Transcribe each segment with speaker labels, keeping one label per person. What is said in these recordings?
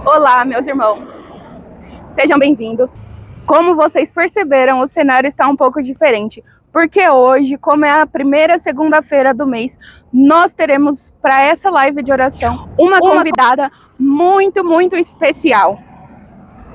Speaker 1: Olá, meus irmãos. Sejam bem-vindos. Como vocês perceberam, o cenário está um pouco diferente, porque hoje, como é a primeira segunda-feira do mês, nós teremos para essa live de oração uma convidada muito especial.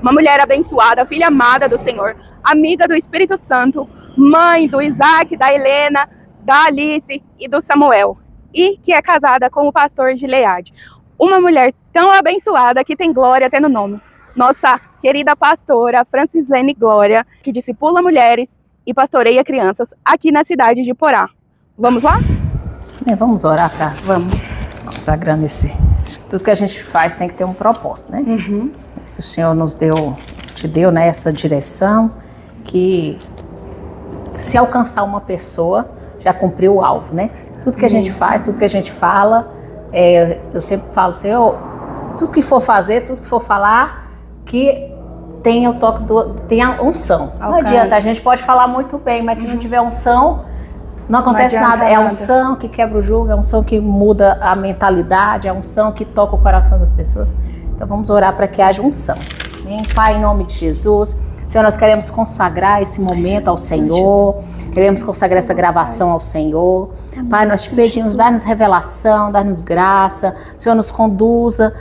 Speaker 1: Uma mulher abençoada, filha amada do Senhor, amiga do Espírito Santo, mãe do Isaac, da Helena, da Alice e do Samuel, e que é casada com o pastor Gileade. Uma mulher tão abençoada que tem glória até no nome. Nossa querida pastora Francislene Glória, que discipula mulheres e pastoreia crianças aqui na cidade de Porá. Vamos lá?
Speaker 2: Vamos orar para
Speaker 1: Vamos.
Speaker 2: consagrando tudo que a gente faz tem que ter um propósito, né? Se o Senhor te deu essa direção, que se alcançar uma pessoa, já cumpriu o alvo, né? Tudo que a gente faz, tudo que a gente fala, eu sempre falo, Senhor, tudo que for fazer, tudo que for falar, que tenha o toque, tenha unção. Não adianta, a gente pode falar muito bem, mas se não tiver unção, não acontece nada. É a unção que quebra o jugo, é a unção que muda a mentalidade, é a unção que toca o coração das pessoas. Então vamos orar para que haja unção. Amém? Pai, em nome de Jesus. Senhor, nós queremos consagrar esse momento ao Senhor, queremos consagrar essa gravação ao Senhor. Pai, nós te pedimos, dá-nos revelação, dá-nos graça, Senhor, nos conduza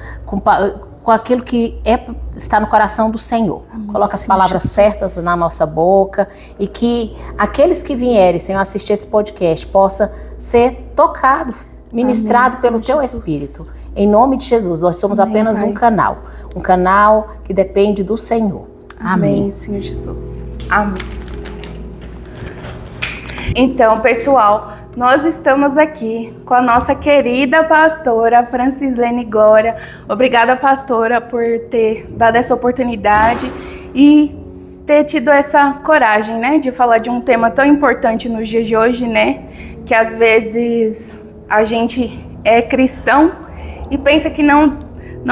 Speaker 2: com aquilo que está no coração do Senhor. Coloca as palavras certas na nossa boca e que aqueles que vierem, Senhor, assistir esse podcast possa ser tocado, ministrado pelo Teu Espírito. Em nome de Jesus, nós somos apenas um canal que depende do Senhor. Amém,
Speaker 1: Senhor Jesus. Amém. Então, pessoal, nós estamos aqui com a nossa querida pastora Francislene Glória. Obrigada, pastora, por ter dado essa oportunidade e ter tido essa coragem, né, de falar de um tema tão importante nos dias de hoje, né, que às vezes a gente é cristão e pensa que não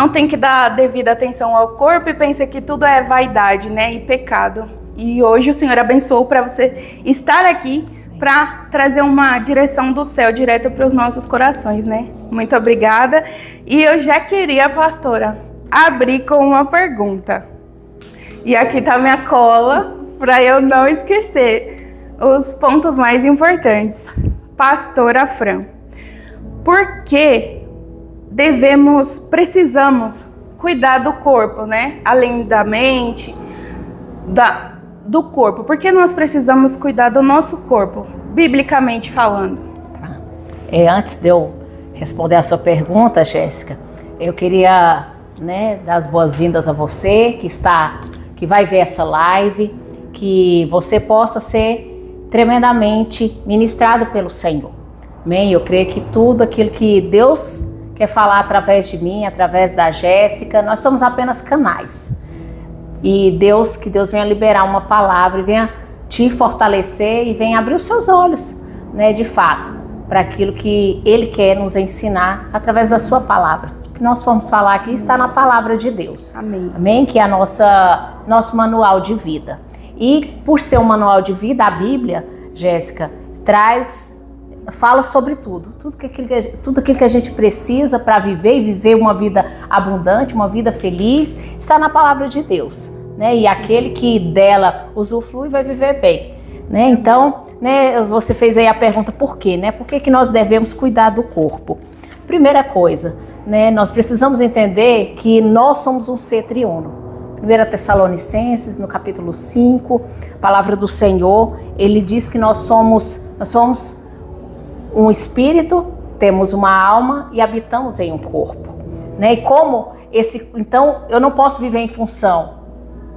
Speaker 1: tem que dar devida atenção ao corpo e pensa que tudo é vaidade, né, e pecado. E hoje o Senhor abençoou para você estar aqui para trazer uma direção do céu direto para os nossos corações, né? Muito obrigada. E eu já queria, pastora, abrir com uma pergunta. E aqui tá minha cola para eu não esquecer os pontos mais importantes. Pastora Fran, por que precisamos cuidar do corpo, né? Além da mente, do corpo. Por que nós precisamos cuidar do nosso corpo, biblicamente falando?
Speaker 2: Antes de eu responder a sua pergunta, Jéssica, eu queria, dar as boas-vindas a você que vai ver essa live, que você possa ser tremendamente ministrado pelo Senhor. Amém? Eu creio que tudo aquilo que Deus quer falar através de mim, através da Jéssica, nós somos apenas canais. E que Deus venha liberar uma palavra e venha te fortalecer e venha abrir os seus olhos, de fato, para aquilo que Ele quer nos ensinar através da sua palavra. O que nós vamos falar aqui está na palavra de Deus.
Speaker 1: Amém.
Speaker 2: Amém? Que é nosso manual de vida. E por ser um manual de vida, a Bíblia, Jéssica, fala sobre tudo aquilo que a gente precisa para viver e viver uma vida abundante, uma vida feliz, está na palavra de Deus, e aquele que dela usufrui vai viver bem, Então, você fez aí a pergunta por quê, Por que nós devemos cuidar do corpo? Primeira coisa, nós precisamos entender que nós somos um ser triuno. 1 Tessalonicenses, no capítulo 5, a palavra do Senhor, ele diz que nós somos um espírito, temos uma alma e habitamos em um corpo, E então eu não posso viver em função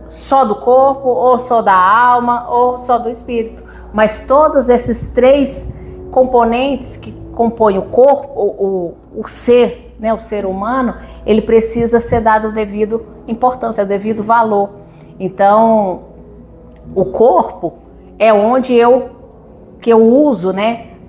Speaker 2: só do corpo, ou só da alma, ou só do espírito, mas todos esses três componentes que compõem o corpo, o ser, o ser humano, ele precisa ser dado devido importância, devido valor. Então, o corpo é onde eu uso,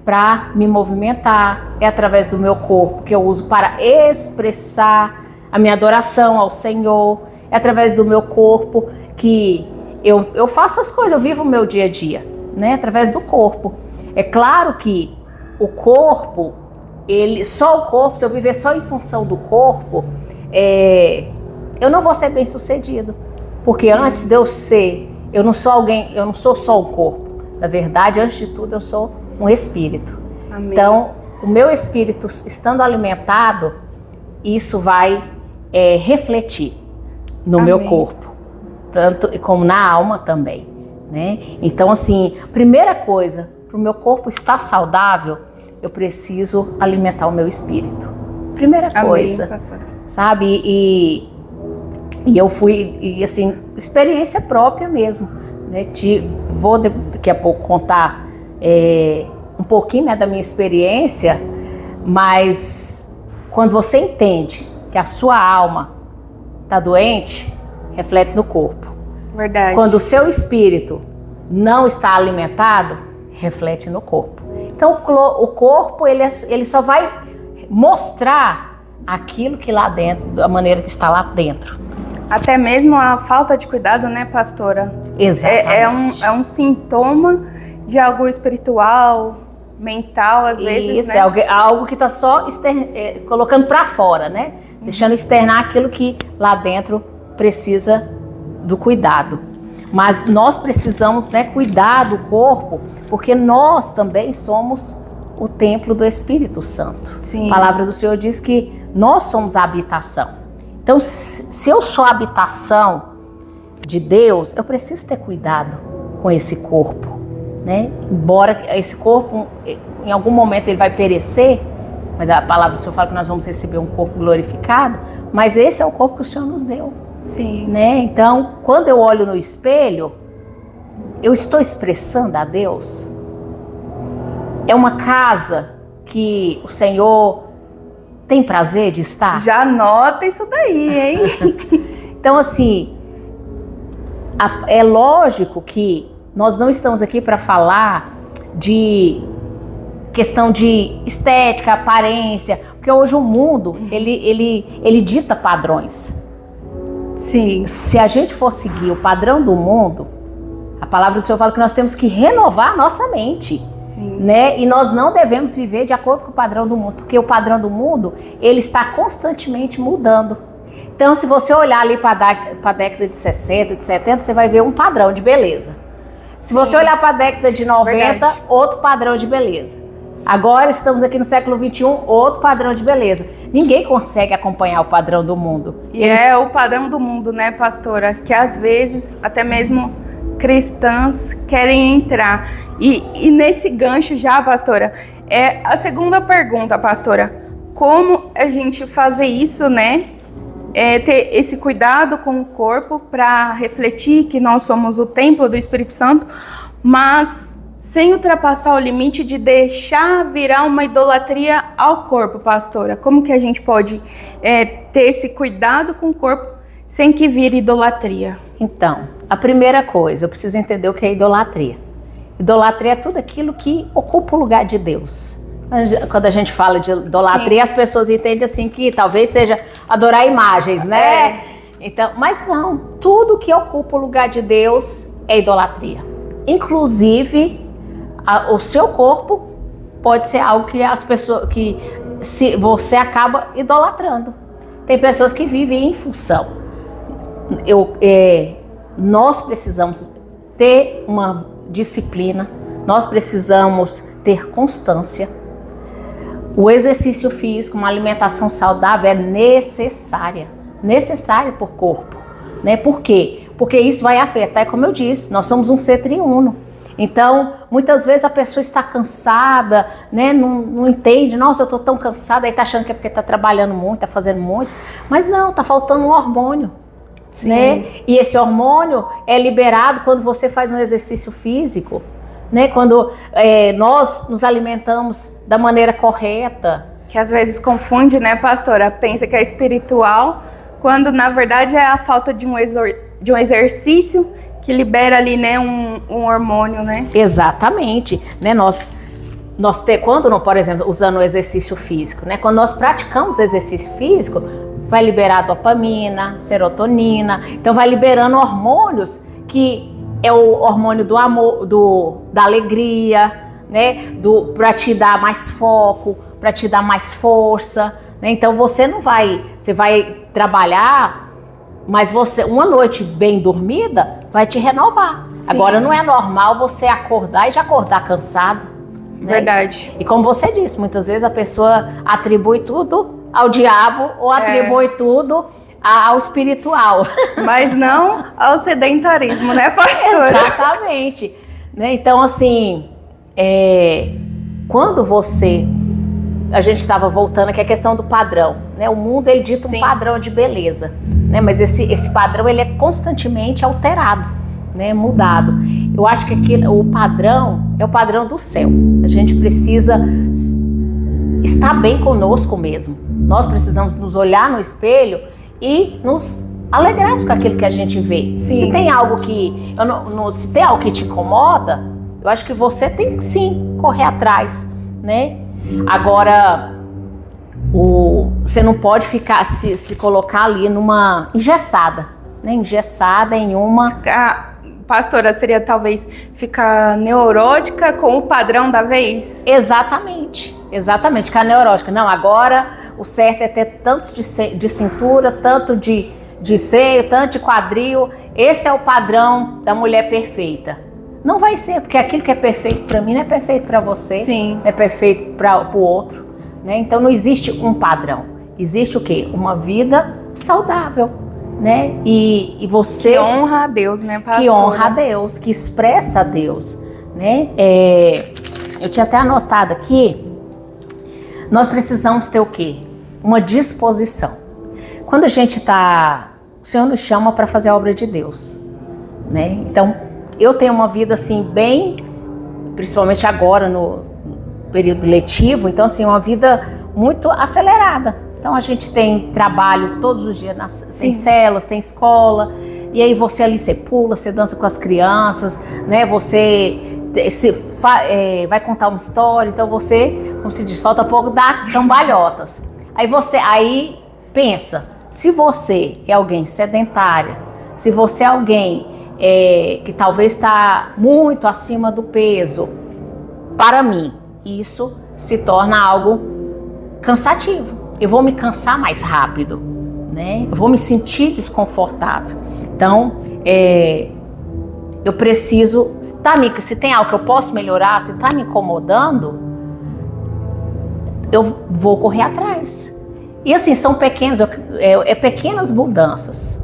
Speaker 2: para me movimentar, é através do meu corpo que eu uso para expressar a minha adoração ao Senhor, é através do meu corpo que eu faço as coisas, eu vivo o meu dia a dia, através do corpo. É claro que o corpo, se eu viver só em função do corpo, eu não vou ser bem-sucedido. Porque antes de eu ser, eu não sou só um corpo. Na verdade, antes de tudo, eu sou um espírito.
Speaker 1: Amém.
Speaker 2: Então, o meu espírito estando alimentado, isso vai refletir no meu corpo, tanto como na alma também, né? Então, assim, primeira coisa, para o meu corpo estar saudável, eu preciso alimentar o meu espírito. Primeira coisa, sabe? E eu fui, e assim, experiência própria mesmo, né? Vou daqui a pouco contar um pouquinho, né, da minha experiência, mas quando você entende que a sua alma está doente, reflete no corpo.
Speaker 1: Verdade.
Speaker 2: Quando o seu espírito não está alimentado, reflete no corpo. Então o corpo ele só vai mostrar aquilo que lá dentro, da maneira que está lá dentro.
Speaker 1: Até mesmo a falta de cuidado, né, pastora?
Speaker 2: Exatamente.
Speaker 1: É um sintoma de algo espiritual, mental, às vezes,
Speaker 2: isso,
Speaker 1: né?
Speaker 2: é algo que está só colocando para fora, né? Deixando externar aquilo que lá dentro precisa do cuidado. Mas nós precisamos, né, cuidar do corpo, porque nós também somos o templo do Espírito Santo.
Speaker 1: Sim.
Speaker 2: A palavra do Senhor diz que nós somos a habitação. Então, se eu sou a habitação de Deus, eu preciso ter cuidado com esse corpo, né? Embora esse corpo, em algum momento, ele vai perecer, mas a palavra do Senhor fala que nós vamos receber um corpo glorificado, mas esse é o corpo que o Senhor nos deu.
Speaker 1: Sim.
Speaker 2: Né? Então, quando eu olho no espelho, eu estou expressando a Deus. É uma casa que o Senhor tem prazer de estar?
Speaker 1: Já nota isso daí, hein?
Speaker 2: Então, assim, é lógico que nós não estamos aqui para falar de questão de estética, aparência, porque hoje o mundo, ele dita padrões.
Speaker 1: Sim.
Speaker 2: Se a gente for seguir o padrão do mundo, a palavra do Senhor fala que nós temos que renovar a nossa mente. Sim. Né? E nós não devemos viver de acordo com o padrão do mundo, porque o padrão do mundo, ele está constantemente mudando. Então, se você olhar ali para a década de 60, de 70, você vai ver um padrão de beleza. Se você olhar para a década de 90, verdade, outro padrão de beleza. Agora estamos aqui no século 21, outro padrão de beleza. Ninguém consegue acompanhar o padrão do mundo.
Speaker 1: E é o padrão do mundo, né, pastora? Que às vezes, até mesmo cristãs querem entrar. E nesse gancho já, pastora, é a segunda pergunta, pastora. Como a gente fazer isso, né? Ter esse cuidado com o corpo para refletir que nós somos o templo do Espírito Santo, mas sem ultrapassar o limite de deixar virar uma idolatria ao corpo, pastora. Como que a gente pode ter esse cuidado com o corpo sem que vire idolatria?
Speaker 2: Então, a primeira coisa, eu preciso entender o que é idolatria. Idolatria é tudo aquilo que ocupa o lugar de Deus. Quando a gente fala de idolatria, sim, as pessoas entendem assim que talvez seja adorar imagens, né? Então, mas não, tudo que ocupa o lugar de Deus é idolatria. Inclusive, o seu corpo pode ser algo que as pessoas, que você acaba idolatrando. Tem pessoas que vivem em função. Nós precisamos ter uma disciplina, nós precisamos ter constância. O exercício físico, uma alimentação saudável é necessária para o corpo, né? Por quê? Porque isso vai afetar, como eu disse, nós somos um ser triuno. Então, muitas vezes a pessoa está cansada, né? Não entende, nossa, eu estou tão cansada, aí está achando que é porque está trabalhando muito, está fazendo muito, mas não, está faltando um hormônio.
Speaker 1: Sim.
Speaker 2: Né? E esse hormônio é liberado quando você faz um exercício físico, né? Quando nós nos alimentamos da maneira correta.
Speaker 1: Que às vezes confunde, né, pastora? Pensa que é espiritual, quando na verdade é a falta de um exercício que libera ali, né, um hormônio, né?
Speaker 2: Exatamente, né? Quando, por exemplo, usando o exercício físico, né? Quando nós praticamos exercício físico, vai liberar dopamina, serotonina, então vai liberando hormônios que é o hormônio do amor, da alegria, né? Para te dar mais foco, para te dar mais força, né? Então você vai trabalhar Mas você, uma noite bem dormida vai te renovar.
Speaker 1: Sim.
Speaker 2: Agora, não é normal você acordar e já acordar cansado. Né?
Speaker 1: Verdade.
Speaker 2: E como você disse, muitas vezes a pessoa atribui tudo ao diabo ou atribui tudo ao espiritual.
Speaker 1: Mas não ao sedentarismo, né, pastora?
Speaker 2: Exatamente. Né? Então, assim, quando a gente estava voltando aqui a questão do padrão, né? O mundo, ele dita um padrão de beleza, né? Mas esse padrão, ele é constantemente alterado, né? Mudado. Eu acho que o padrão é o padrão do céu. A gente precisa estar bem conosco mesmo. Nós precisamos nos olhar no espelho e nos alegrarmos com aquilo que a gente vê.
Speaker 1: Sim.
Speaker 2: Se tem algo se tem algo que te incomoda, eu acho que você tem que sim correr atrás, né? Agora, você não pode ficar se colocar ali numa engessada, né? Engessada em uma...
Speaker 1: Pastora, seria talvez ficar neurótica com o padrão da vez?
Speaker 2: Exatamente, ficar neurótica. Não, agora o certo é ter tantos de cintura, tanto de seio, tanto de quadril. Esse é o padrão da mulher perfeita. Não vai ser, porque aquilo que é perfeito para mim não é perfeito para você.
Speaker 1: Sim.
Speaker 2: Não é perfeito para o outro. Né? Então não existe um padrão. Existe o quê? Uma vida saudável. Né? E você...
Speaker 1: Que honra a Deus, né, pastora?
Speaker 2: Que honra a Deus, que expressa a Deus. Né? Eu tinha até anotado aqui, nós precisamos ter o quê? Uma disposição. Quando a gente está... O Senhor nos chama para fazer a obra de Deus. Né? Então, eu tenho uma vida assim bem, principalmente agora no período letivo, então assim, uma vida muito acelerada. Então a gente tem trabalho todos os dias, tem células, tem escola, e aí você ali, você pula, você dança com as crianças, né? Você vai contar uma história, então você, como se diz, falta pouco, dá cambalhotas. Aí pensa, se você é alguém sedentária, se você é alguém que talvez está muito acima do peso, para mim, isso se torna algo cansativo. Eu vou me cansar mais rápido, né? Eu vou me sentir desconfortável. Então, eu preciso... Se tem algo que eu posso melhorar, se está me incomodando, eu vou correr atrás. E assim, são pequenas mudanças.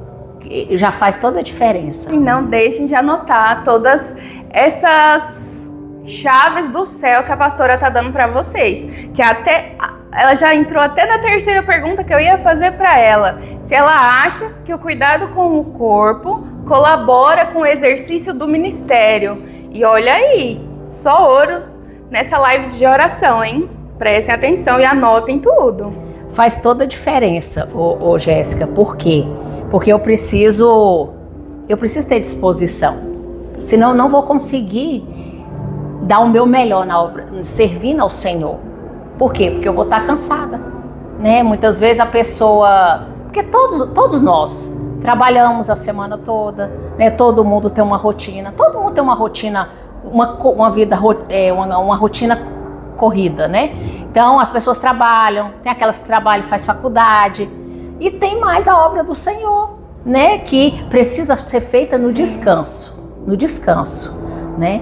Speaker 2: Já faz toda a diferença.
Speaker 1: E não deixem de anotar todas essas chaves do céu que a pastora tá dando para vocês. Que ela já entrou até na terceira pergunta que eu ia fazer para ela. Se ela acha que o cuidado com o corpo colabora com o exercício do ministério. E olha aí, só ouro nessa live de oração, hein? Prestem atenção e anotem tudo.
Speaker 2: Faz toda a diferença, Jéssica. Por quê? Porque eu preciso ter disposição, senão eu não vou conseguir dar o meu melhor na obra, servindo ao Senhor. Por quê? Porque eu vou estar cansada, né? Muitas vezes a pessoa... Porque todos nós trabalhamos a semana toda, né? Todo mundo tem uma rotina, uma vida, uma rotina corrida, né? Então as pessoas trabalham, tem aquelas que trabalham e faz faculdade, e tem mais a obra do Senhor, né? Que precisa ser feita no descanso, né?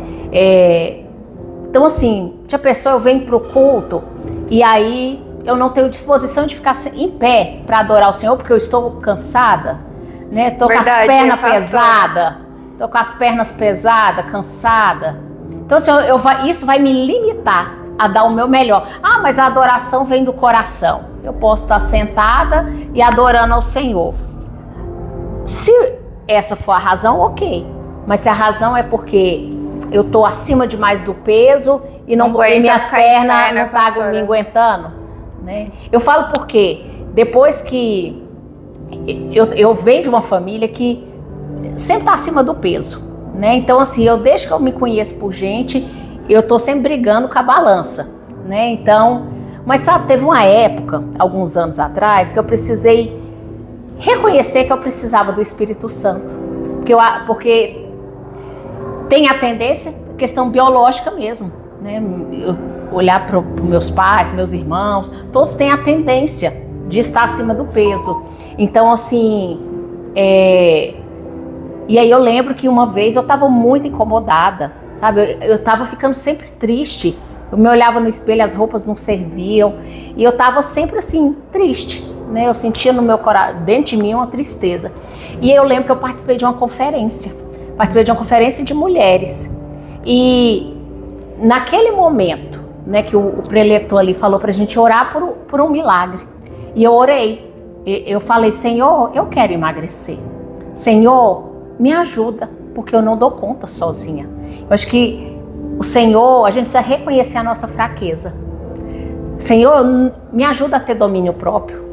Speaker 2: Então assim, a pessoa vem para o culto e aí eu não tenho disposição de ficar em pé para adorar o Senhor porque eu estou cansada, né? Tô com as pernas pesadas, cansada. Então assim, isso vai me limitar a dar o meu melhor. Ah, mas a adoração vem do coração. Eu posso estar sentada e adorando ao Senhor. Se essa for a razão, ok. Mas se a razão é porque eu estou acima demais do peso e minhas pernas não estão me aguentando, né? Eu falo porque depois que eu venho de uma família que sempre está acima do peso, né? Então assim, desde que eu me conheço por gente, eu tô sempre brigando com a balança, né? Então, mas sabe, teve uma época, alguns anos atrás, que eu precisei reconhecer que eu precisava do Espírito Santo. Porque tem a tendência, questão biológica mesmo, né? Eu olhar para meus pais, meus irmãos, todos têm a tendência de estar acima do peso. Então, assim, E aí eu lembro que uma vez eu estava muito incomodada, sabe? Eu estava ficando sempre triste. Eu me olhava no espelho, as roupas não serviam. E eu estava sempre assim, triste, né? Eu sentia no meu coração, dentro de mim, uma tristeza. E aí eu lembro que eu participei de uma conferência. Participei de uma conferência de mulheres. E naquele momento, né, que o preletor ali falou pra gente orar por um milagre. E eu orei. Eu falei, Senhor, eu quero emagrecer. Senhor, me ajuda, porque eu não dou conta sozinha. Eu acho que o Senhor, a gente precisa reconhecer a nossa fraqueza. Senhor, me ajuda a ter domínio próprio,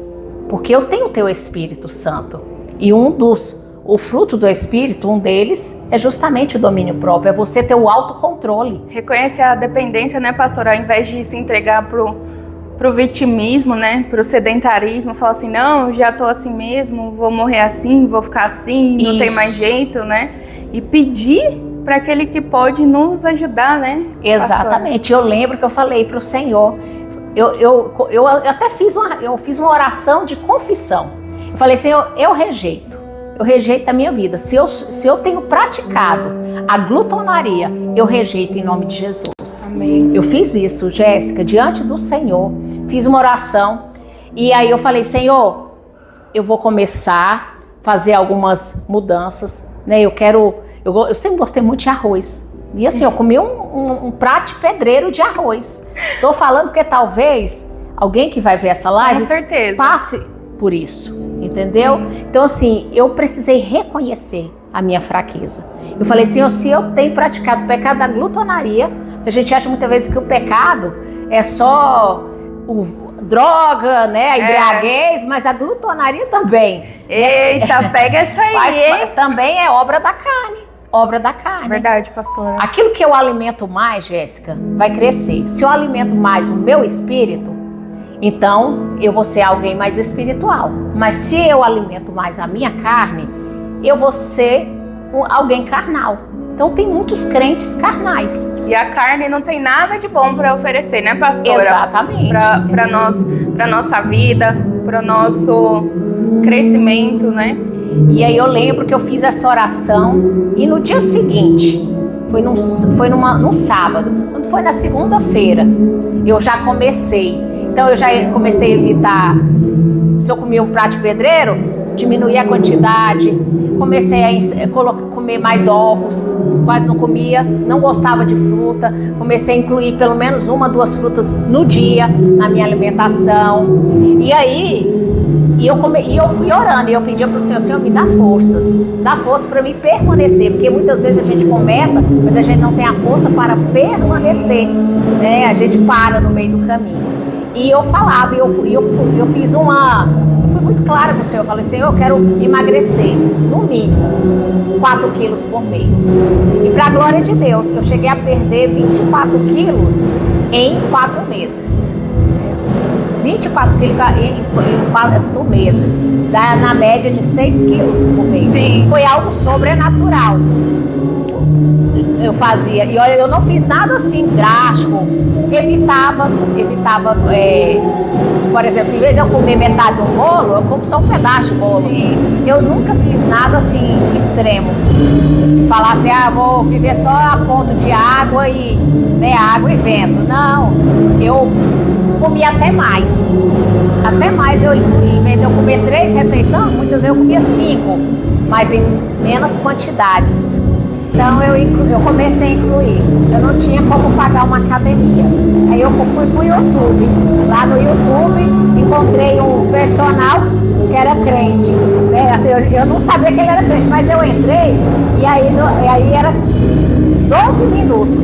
Speaker 2: porque eu tenho o teu Espírito Santo. E o fruto do Espírito, um deles, é justamente o domínio próprio, é você ter o autocontrole.
Speaker 1: Reconhecer a dependência, né, pastora? Ao invés de se entregar pro vitimismo, né, pro sedentarismo, falar assim, não, já tô assim mesmo, vou morrer assim, vou ficar assim, não tem mais jeito, né? E pedir para aquele que pode nos ajudar, né?
Speaker 2: Exatamente. Eu lembro que eu falei pro Senhor, eu até fiz uma oração de confissão. Eu falei, Senhor, eu rejeito a minha vida. Se eu tenho praticado a glutonaria, eu rejeito em nome de Jesus.
Speaker 1: Amém.
Speaker 2: Eu fiz isso, Jéssica, diante do Senhor. Fiz uma oração e aí eu falei, Senhor, eu vou começar a fazer algumas mudanças, né? Eu sempre gostei muito de arroz. E assim, eu comi um prato de pedreiro de arroz. Tô falando porque talvez alguém que vai ver essa live
Speaker 1: com certeza
Speaker 2: passe por isso, entendeu? Sim. Então assim, eu precisei reconhecer a minha fraqueza. Eu falei, Senhor, se eu tenho praticado o pecado da glutonaria, a gente acha muitas vezes que o pecado é só droga, né, a embriaguez, mas a glutonaria também.
Speaker 1: Eita, pega essa aí.
Speaker 2: Também é obra da carne. Obra da carne.
Speaker 1: Verdade, pastora.
Speaker 2: Aquilo que eu alimento mais, Jéssica, vai crescer. Se eu alimento mais o meu espírito, então eu vou ser alguém mais espiritual. Mas se eu alimento mais a minha carne, eu vou ser alguém carnal. Então tem muitos crentes carnais.
Speaker 1: E a carne não tem nada de bom para oferecer, né, pastora?
Speaker 2: Exatamente.
Speaker 1: Para nossa vida, para o nosso crescimento, né?
Speaker 2: E aí eu lembro que eu fiz essa oração e no dia seguinte, foi num sábado, quando foi na segunda-feira, eu já comecei. Então eu já comecei a evitar, se eu comia um prato de pedreiro, diminuir a quantidade, comecei a comer mais ovos, quase não comia, não gostava de fruta, comecei a incluir pelo menos 1 ou 2 frutas no dia na minha alimentação. E aí eu fui orando e eu pedia para o Senhor, me dá força para mim permanecer, porque muitas vezes a gente começa, mas a gente não tem a força para permanecer, né? A gente para no meio do caminho. E eu falava, eu fui muito clara com o Senhor, eu falei, Senhor, eu quero emagrecer, no mínimo, 4 quilos por mês. E para a glória de Deus, eu cheguei a perder 24 quilos em 4 meses. 24 quilos em 4 meses, dá na média de 6 quilos por mês.
Speaker 1: Sim.
Speaker 2: Foi algo sobrenatural. Eu fazia, e olha, eu não fiz nada assim drástico, evitava, por exemplo, em vez de eu comer metade do bolo, eu como só um pedaço de bolo.
Speaker 1: Sim.
Speaker 2: Eu nunca fiz nada assim extremo, de falar assim, vou viver só a ponto de água e vento. Não, eu comi até mais eu incluí. Em vez de eu comer 3 refeições, muitas vezes eu comia 5, mas em menos quantidades. Então eu comecei a incluir. Eu não tinha como pagar uma academia. Aí eu fui pro YouTube. Lá no YouTube encontrei um personal que era crente, né? Assim, eu não sabia que ele era crente, mas eu entrei e aí era 12 minutos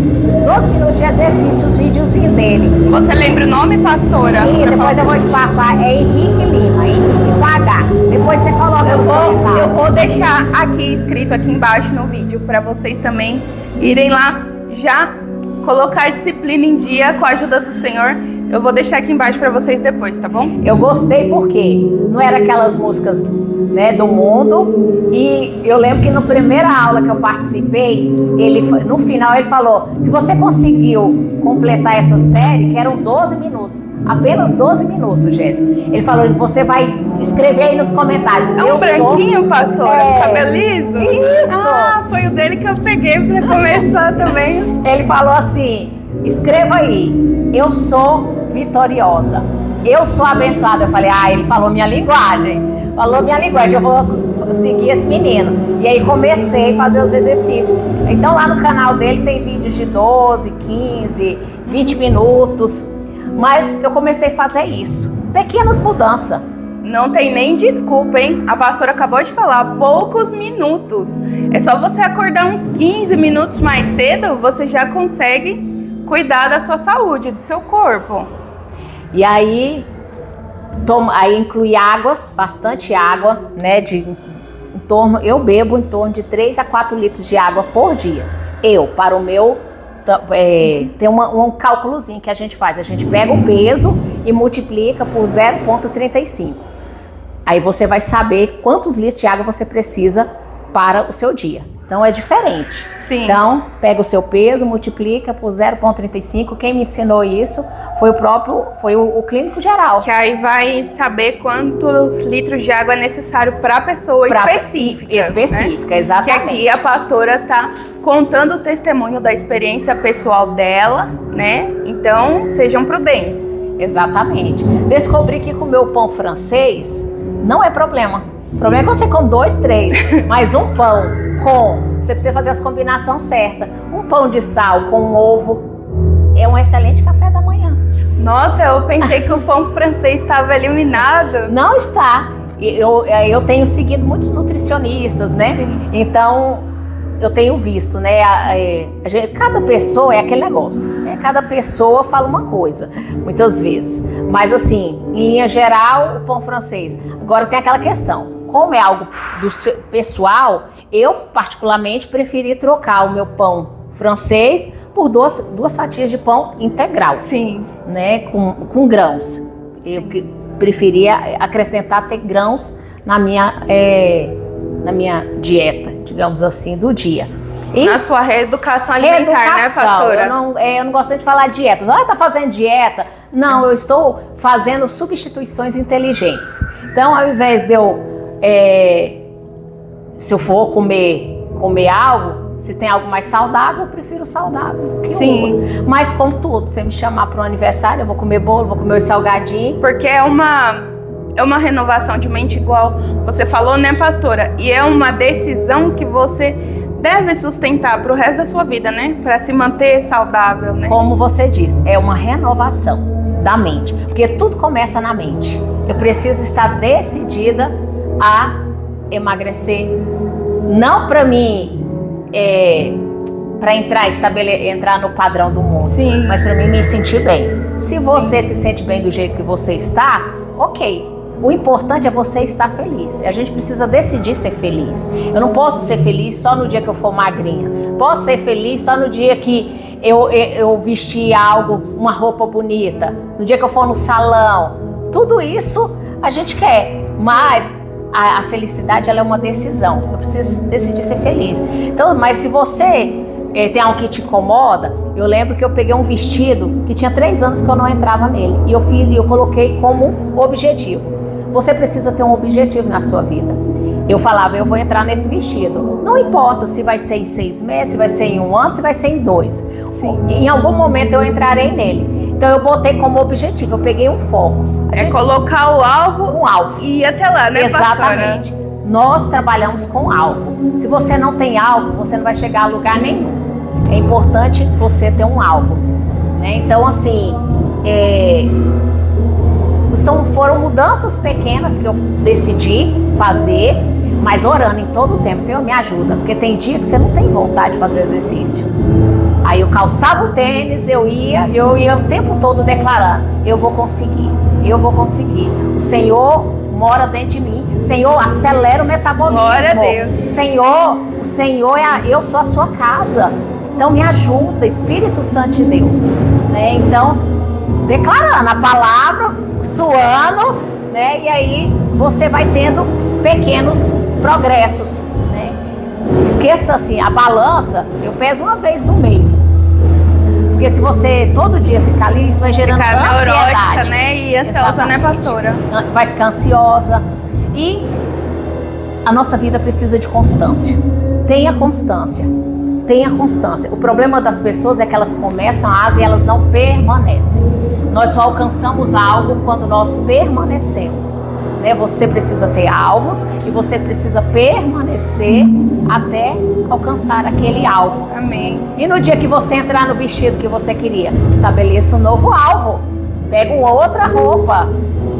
Speaker 2: de exercício, os videozinhos dele.
Speaker 1: Você lembra o nome, pastora?
Speaker 2: Sim, depois eu vou te passar. É Henrique Lima, Henrique com H. Depois você coloca nos comentários.
Speaker 1: Eu vou deixar aqui escrito aqui embaixo no vídeo para vocês também irem lá já colocar disciplina em dia com a ajuda do Senhor. Eu vou deixar aqui embaixo para vocês depois, tá bom?
Speaker 2: Eu gostei porque não era aquelas músicas né, do mundo. E eu lembro que na primeira aula que eu participei, no final ele falou: se você conseguiu completar essa série, que eram 12 minutos, apenas 12 minutos, Jéssica, ele falou: você vai escrever aí nos comentários.
Speaker 1: É um branquinho, pastora, cabelo liso?
Speaker 2: Isso!
Speaker 1: Ah, foi o dele que eu peguei para começar também.
Speaker 2: Ele falou assim: escreva aí, eu sou vitoriosa, eu sou abençoada. Eu falei: ele falou minha linguagem. Falou minha linguagem, eu vou seguir esse menino. E aí comecei a fazer os exercícios. Então lá no canal dele tem vídeos de 12, 15, 20 minutos. Mas eu comecei a fazer isso. Pequenas mudanças.
Speaker 1: Não tem nem desculpa, hein? A pastora acabou de falar, poucos minutos. É só você acordar uns 15 minutos mais cedo, você já consegue cuidar da sua saúde, do seu corpo.
Speaker 2: E aí... Aí inclui água, bastante água, né? Eu bebo em torno de 3 a 4 litros de água por dia. Para o meu, tem um cálculozinho que a gente faz. A gente pega o peso e multiplica por 0,35. Aí você vai saber quantos litros de água você precisa para o seu dia. Então é diferente.
Speaker 1: Sim.
Speaker 2: Então pega o seu peso, multiplica por 0,35. Quem me ensinou isso foi o clínico geral.
Speaker 1: Que aí vai saber quantos litros de água é necessário para a pessoa específica.
Speaker 2: Específica, né? Exatamente.
Speaker 1: Que aqui a pastora está contando o testemunho da experiência pessoal dela, né? Então sejam prudentes.
Speaker 2: Exatamente. Descobri que comer o pão francês não é problema. O problema é quando você come 2, 3, mas um pão você precisa fazer as combinações certas. Um pão de sal com um ovo é um excelente café da manhã.
Speaker 1: Nossa, eu pensei que o pão francês estava eliminado.
Speaker 2: Não está. Eu tenho seguido muitos nutricionistas, né?
Speaker 1: Sim.
Speaker 2: Então, eu tenho visto, né? Cada pessoa é aquele negócio. Né? Cada pessoa fala uma coisa, muitas vezes. Mas assim, em linha geral, o pão francês. Agora tem aquela questão. Como é algo do pessoal, eu particularmente preferi trocar o meu pão francês por duas fatias de pão integral.
Speaker 1: Sim.
Speaker 2: Né, com grãos. Eu preferia acrescentar ter grãos na minha dieta, digamos assim, do dia. E
Speaker 1: na sua reeducação alimentar, né, pastora?
Speaker 2: Eu não gosto de falar dieta. Tá fazendo dieta? Não, eu estou fazendo substituições inteligentes. Então, ao invés de se eu for comer algo, se tem algo mais saudável, eu prefiro saudável do que
Speaker 1: Sim.
Speaker 2: Mas como tudo, você me chamar para um aniversário, eu vou comer bolo, vou comer os salgadinhos.
Speaker 1: Porque é uma renovação de mente, igual você falou, né, pastora? E é uma decisão que você deve sustentar para o resto da sua vida, né? Para se manter saudável, né?
Speaker 2: Como você disse, é uma renovação da mente. Porque tudo começa na mente. Eu preciso estar decidida a emagrecer. Não para mim... para entrar no padrão do mundo.
Speaker 1: Sim.
Speaker 2: Mas para mim me sentir bem. Se você se sente bem do jeito que você está, ok. O importante é você estar feliz. A gente precisa decidir ser feliz. Eu não posso ser feliz só no dia que eu for magrinha. Posso ser feliz só no dia que eu vestir algo, uma roupa bonita. No dia que eu for no salão. Tudo isso a gente quer. Mas a felicidade, ela é uma decisão. Eu preciso decidir ser feliz. Então, mas se você tem algo que te incomoda, eu lembro que eu peguei um vestido que tinha 3 anos que eu não entrava nele. E eu coloquei como objetivo. Você precisa ter um objetivo na sua vida. Eu falava, eu vou entrar nesse vestido. Não importa se vai ser em 6 meses, se vai ser em 1 ano, se vai ser em 2.
Speaker 1: Sim.
Speaker 2: Em algum momento eu entrarei nele. Então eu botei como objetivo, eu peguei um foco.
Speaker 1: Colocar o alvo,
Speaker 2: um alvo.
Speaker 1: E ir até lá, né,
Speaker 2: exatamente.
Speaker 1: Pastora?
Speaker 2: Nós trabalhamos com alvo. Se você não tem alvo, você não vai chegar a lugar nenhum. É importante você ter um alvo. Né? Então, assim, foram mudanças pequenas que eu decidi fazer, mas orando em todo o tempo. Senhor, me ajuda, porque tem dia que você não tem vontade de fazer exercício. Aí eu calçava o tênis, eu ia o tempo todo declarando, eu vou conseguir. O Senhor mora dentro de mim. Senhor, acelera o metabolismo.
Speaker 1: Glória a Deus.
Speaker 2: Senhor, eu sou a sua casa. Então me ajuda, Espírito Santo de Deus. Né? Então, declarando a palavra, suando, né? E aí você vai tendo pequenos progressos, né? Esqueça assim, a balança eu peso uma vez no mês. Porque se você todo dia ficar ali, isso vai gerando ansiedade.
Speaker 1: Neurótica, né? E ansiosa,
Speaker 2: exatamente,
Speaker 1: né, pastora?
Speaker 2: Vai ficar ansiosa. E a nossa vida precisa de constância. Tenha constância. Tenha constância. O problema das pessoas é que elas começam algo e elas não permanecem. Nós só alcançamos algo quando nós permanecemos. Você precisa ter alvos e você precisa permanecer até alcançar aquele alvo.
Speaker 1: Amém.
Speaker 2: E no dia que você entrar no vestido que você queria, estabeleça um novo alvo. Pega uma outra roupa,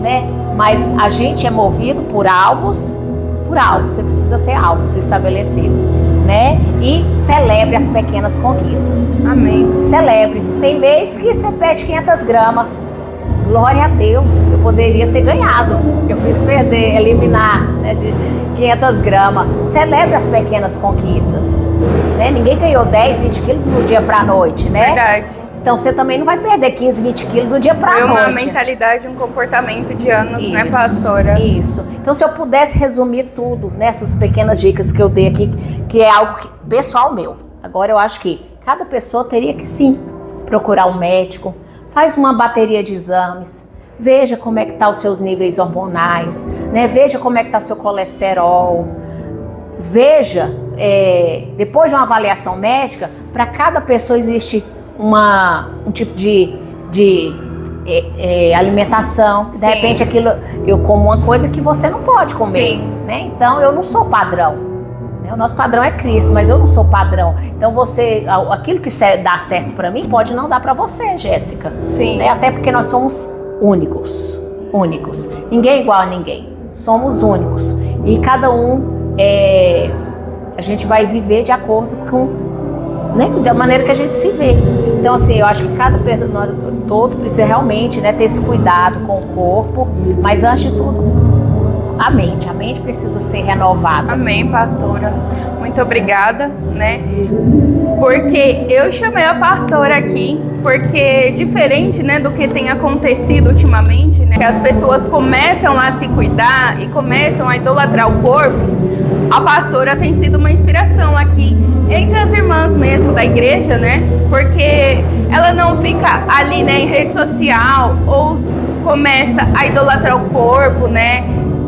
Speaker 2: né? Mas a gente é movido por alvos. Você precisa ter alvos estabelecidos, né? E celebre as pequenas conquistas.
Speaker 1: Amém.
Speaker 2: Celebre. Tem mês que você perde 500 gramas. Glória a Deus, eu poderia ter ganhado. Eu fiz perder, eliminar, né, de 500 gramas. Celebre as pequenas conquistas. Né? Ninguém ganhou 10, 20 quilos do dia para a noite, né?
Speaker 1: Verdade.
Speaker 2: Então você também não vai perder 15, 20 quilos do dia para a noite.
Speaker 1: Foi uma mentalidade, um comportamento de anos,
Speaker 2: isso,
Speaker 1: né, pastora?
Speaker 2: Isso. Então se eu pudesse resumir tudo nessas pequenas dicas que eu dei aqui, que é algo pessoal meu. Agora eu acho que cada pessoa teria que sim procurar um médico. Faz uma bateria de exames, veja como é que tá os seus níveis hormonais, né? Veja como é que tá seu colesterol, veja, depois de uma avaliação médica, para cada pessoa existe um tipo de alimentação. De repente aquilo, eu como uma coisa que você não pode comer,
Speaker 1: Sim.
Speaker 2: né? Então eu não sou padrão. O nosso padrão é Cristo, mas eu não sou padrão. Então aquilo que dá certo para mim pode não dar para você, Jéssica.
Speaker 1: Sim.
Speaker 2: Né? Até porque nós somos únicos. Ninguém é igual a ninguém. Somos únicos. E cada um, a gente vai viver de acordo com, né, da maneira que a gente se vê. Então assim, eu acho que cada pessoa, nós todos precisam realmente, né, ter esse cuidado com o corpo, mas antes de tudo, a mente precisa ser renovada.
Speaker 1: Amém, pastora. Muito obrigada, né? Porque eu chamei a pastora aqui, porque diferente, né, do que tem acontecido ultimamente, né, que as pessoas começam a se cuidar e começam a idolatrar o corpo, a pastora tem sido uma inspiração aqui entre as irmãs mesmo da igreja, né? Porque ela não fica ali, né, em rede social ou começa a idolatrar o corpo, né?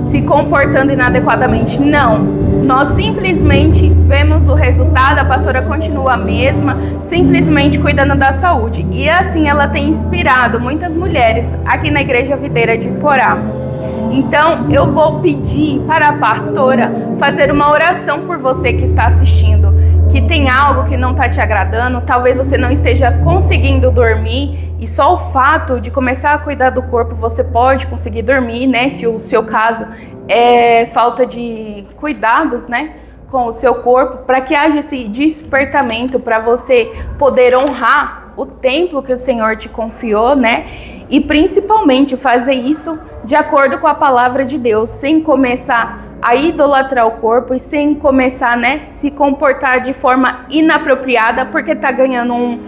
Speaker 1: Se comportando inadequadamente. Não, nós simplesmente vemos o resultado, a pastora continua a mesma, simplesmente cuidando da saúde. E assim ela tem inspirado muitas mulheres aqui na Igreja Videira de Iporá. Então eu vou pedir para a pastora fazer uma oração por você que está assistindo, que tem algo que não está te agradando, talvez você não esteja conseguindo dormir, e só o fato de começar a cuidar do corpo você pode conseguir dormir, né? Se o seu caso é falta de cuidados, né, com o seu corpo, para que haja esse despertamento, para você poder honrar o templo que o Senhor te confiou, né? E principalmente fazer isso de acordo com a palavra de Deus, sem começar a idolatrar o corpo e sem começar, né, se comportar de forma inapropriada, porque tá ganhando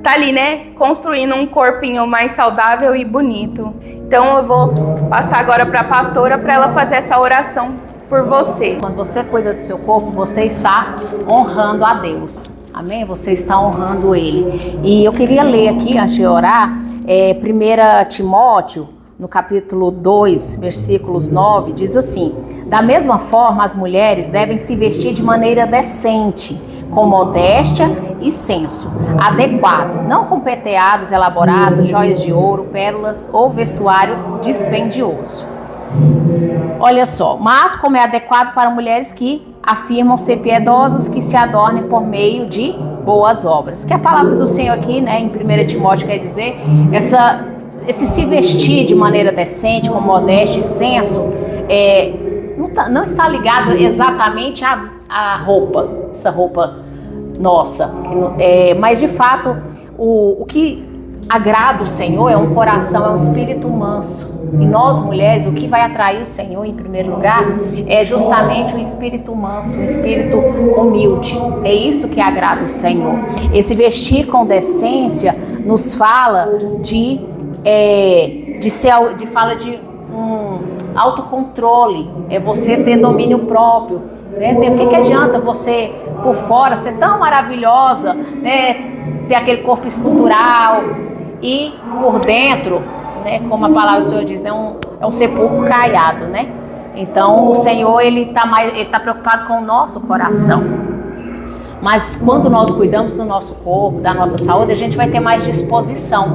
Speaker 1: tá ali, né, construindo um corpinho mais saudável e bonito. Então eu vou passar agora para a pastora para ela fazer essa oração por você.
Speaker 2: Quando você cuida do seu corpo, você está honrando a Deus. Amém? Você está honrando Ele. E eu queria ler aqui, antes de orar, 1 Timóteo, no capítulo 2, versículos 9, diz assim: da mesma forma, as mulheres devem se vestir de maneira decente, com modéstia e senso, adequado, não com penteados elaborados, joias de ouro, pérolas ou vestuário dispendioso. Olha só, mas como é adequado para mulheres que afirmam ser piedosas, que se adornem por meio de boas obras. O que a palavra do Senhor aqui, né, em 1 Timóteo quer dizer, esse se vestir de maneira decente, com modéstia e senso, não está ligado exatamente à roupa, essa roupa nossa, mas de fato o que agrada o Senhor é um coração, é um espírito manso. E nós mulheres, o que vai atrair o Senhor em primeiro lugar é justamente o espírito manso, o espírito humilde. É isso que agrada o Senhor. Esse vestir com decência nos fala autocontrole, é você ter domínio próprio, né? O que adianta você, por fora, ser tão maravilhosa, né? Ter aquele corpo escultural e por dentro, né? Como a palavra do Senhor diz, né? É um sepulcro caiado, né? Então o Senhor, ele tá preocupado com o nosso coração. Mas quando nós cuidamos do nosso corpo, da nossa saúde, a gente vai ter mais disposição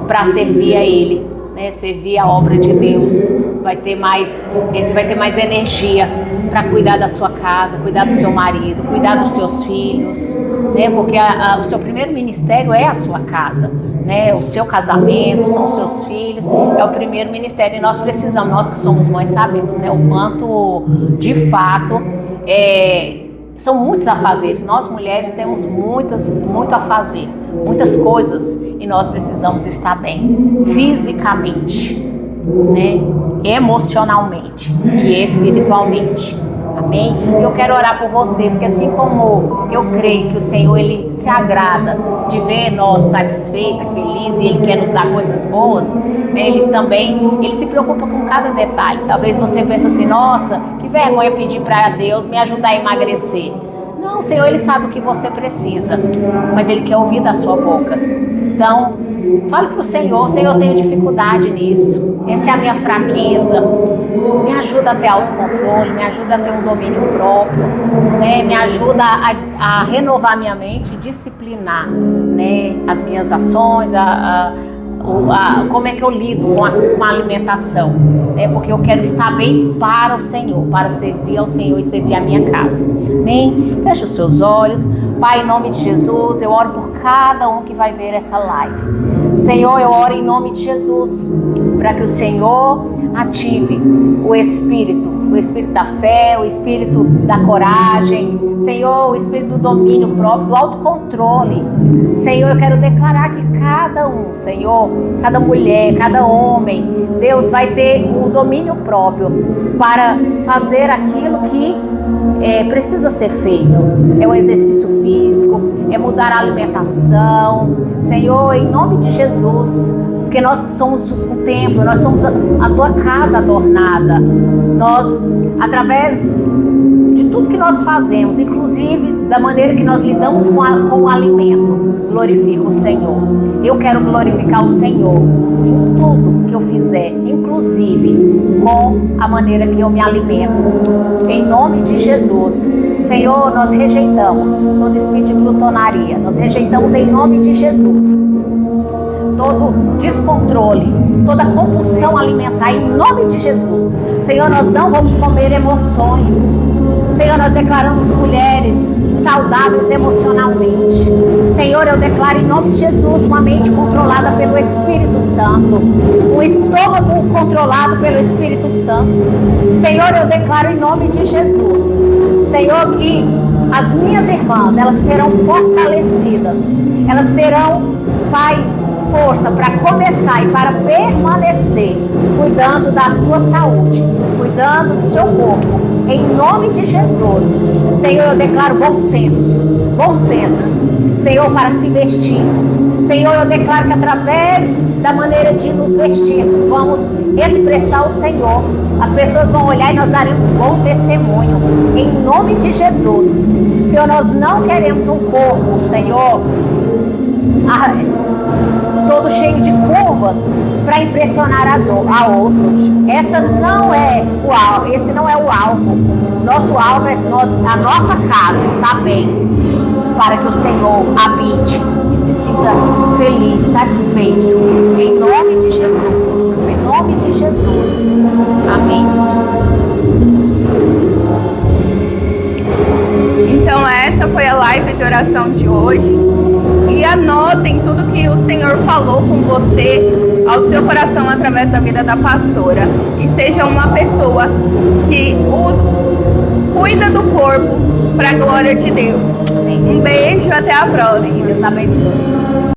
Speaker 2: para servir a Ele, né? Servir a obra de Deus. Você vai ter mais energia para cuidar da sua casa, cuidar do seu marido, cuidar dos seus filhos, né? Porque o seu primeiro ministério é a sua casa, né? O seu casamento, são os seus filhos, é o primeiro ministério. E nós precisamos, nós que somos mães sabemos, né? O quanto de fato são muitos afazeres. Nós mulheres temos muito a fazer, muitas coisas, e nós precisamos estar bem fisicamente, né? Emocionalmente e espiritualmente. Amém? Eu quero orar por você, porque assim como eu creio que o Senhor, Ele se agrada de ver nós satisfeitos, felizes, e Ele quer nos dar coisas boas, né? Ele se preocupa com cada detalhe. Talvez você pense assim, nossa, que vergonha pedir para Deus me ajudar a emagrecer. Não, o Senhor, Ele sabe o que você precisa, mas Ele quer ouvir da sua boca. Então, fale para o Senhor, eu tenho dificuldade nisso, essa é a minha fraqueza, me ajuda a ter autocontrole, me ajuda a ter um domínio próprio, né? Me ajuda a renovar minha mente, disciplinar, né? As minhas ações, como é que eu lido com a alimentação, né? Porque eu quero estar bem para o Senhor, para servir ao Senhor e servir a minha casa. Amém? Feche os seus olhos. Pai, em nome de Jesus, eu oro por cada um que vai ver essa live. Senhor, eu oro em nome de Jesus, para que o Senhor ative o Espírito da fé, o Espírito da coragem, Senhor, o Espírito do domínio próprio, do autocontrole. Senhor, eu quero declarar que cada um, Senhor, cada mulher, cada homem, Deus vai ter o domínio próprio para fazer aquilo que precisa ser feito. É o exercício físico, é mudar a alimentação, Senhor, em nome de Jesus, porque nós que somos um templo, nós somos a tua casa adornada. Nós, através de tudo que nós fazemos, inclusive da maneira que nós lidamos com o alimento, glorifica o Senhor. Eu quero glorificar o Senhor em tudo que eu fizer, inclusive com a maneira que eu me alimento. Em nome de Jesus, Senhor, nós rejeitamos todo espírito de glutonaria, nós rejeitamos em nome de Jesus todo descontrole, toda compulsão alimentar em nome de Jesus. Senhor, nós não vamos comer emoções. Senhor, nós declaramos mulheres saudáveis emocionalmente. Senhor, eu declaro em nome de Jesus uma mente controlada pelo Espírito Santo, um estômago controlado pelo Espírito Santo. Senhor, eu declaro em nome de Jesus, Senhor, que as minhas irmãs, elas serão fortalecidas, elas terão, Pai, força para começar e para permanecer cuidando da sua saúde, cuidando do seu corpo, em nome de Jesus. Senhor, eu declaro bom senso, Senhor, para se vestir. Senhor, eu declaro que através da maneira de nos vestirmos, vamos expressar o Senhor. As pessoas vão olhar e nós daremos bom testemunho, em nome de Jesus. Senhor, nós não queremos um corpo, Senhor, todo cheio de curvas para impressionar a outros. Esse não é o alvo. Nosso alvo é a nossa casa estar bem, para que o Senhor habite e se sinta feliz, satisfeito. Em nome de Jesus. Em nome de Jesus. Amém.
Speaker 1: Então essa foi a live de oração de hoje. E anotem tudo que o Senhor falou com você, ao seu coração, através da vida da pastora. E seja uma pessoa que cuida do corpo para a glória de Deus. Um beijo, até a próxima.
Speaker 2: Deus abençoe.